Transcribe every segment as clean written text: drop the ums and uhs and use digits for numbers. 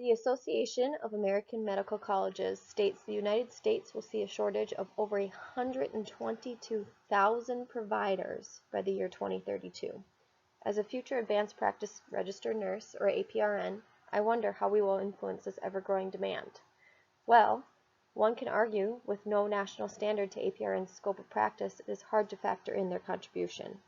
The Association of American Medical Colleges states the United States will see a shortage of over 122,000 providers by the year 2032. As a future advanced practice registered nurse, or APRN, I wonder how we will influence this ever-growing demand. Well, one can argue with no national standard to APRN's scope of practice, it is hard to factor in their contribution.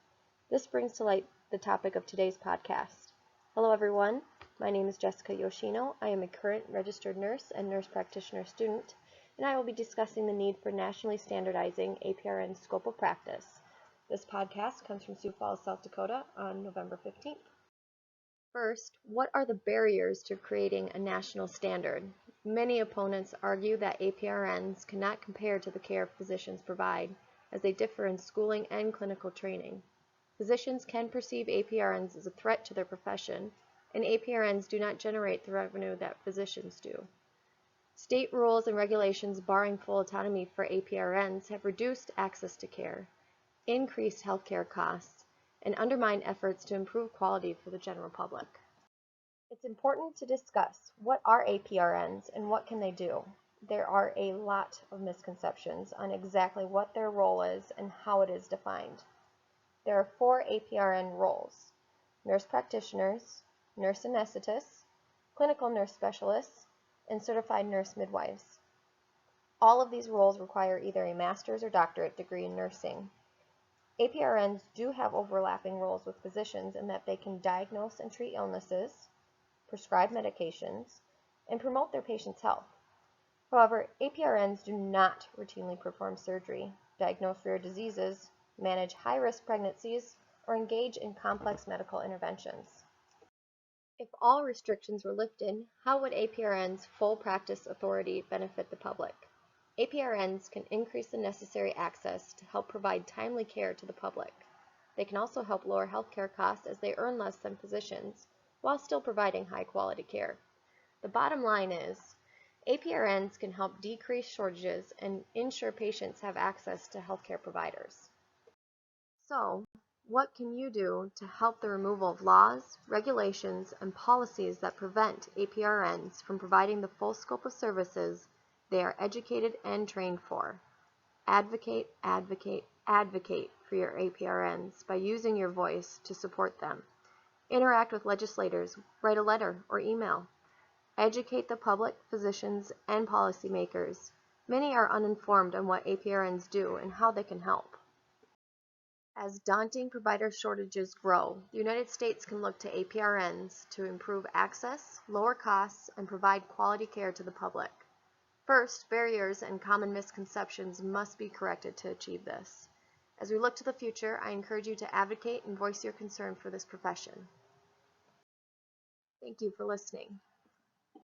This brings to light the topic of today's podcast. Hello everyone, my name is Jessica Yoshino. I am a current registered nurse and nurse practitioner student, and I will be discussing the need for nationally standardizing APRN's scope of practice. This podcast comes from Sioux Falls, South Dakota on November 15th. First, what are the barriers to creating a national standard? Many opponents argue that APRNs cannot compare to the care physicians provide, as they differ in schooling and clinical training. Physicians can perceive APRNs as a threat to their profession, and APRNs do not generate the revenue that physicians do. State rules and regulations barring full autonomy for APRNs have reduced access to care, increased healthcare costs, and undermine efforts to improve quality for the general public. It's important to discuss what are APRNs and what can they do. There are a lot of misconceptions on exactly what their role is and how it is defined. There are 4 APRN roles: nurse practitioners, nurse anesthetists, clinical nurse specialists, and certified nurse midwives. All of these roles require either a master's or doctorate degree in nursing. APRNs do have overlapping roles with physicians in that they can diagnose and treat illnesses, prescribe medications, and promote their patients' health. However, APRNs do not routinely perform surgery, diagnose rare diseases, manage high-risk pregnancies, or engage in complex medical interventions. If all restrictions were lifted, how would APRN's full practice authority benefit the public? APRNs can increase the necessary access to help provide timely care to the public. They can also help lower healthcare costs as they earn less than physicians, while still providing high-quality care. The bottom line is, APRNs can help decrease shortages and ensure patients have access to healthcare providers. So, what can you do to help the removal of laws, regulations, and policies that prevent APRNs from providing the full scope of services they are educated and trained for? Advocate, advocate, advocate for your APRNs by using your voice to support them. Interact with legislators, write a letter or email. Educate the public, physicians, and policymakers. Many are uninformed on what APRNs do and how they can help. As daunting provider shortages grow, the United States can look to APRNs to improve access, lower costs, and provide quality care to the public. First, barriers and common misconceptions must be corrected to achieve this. As we look to the future, I encourage you to advocate and voice your concern for this profession. Thank you for listening.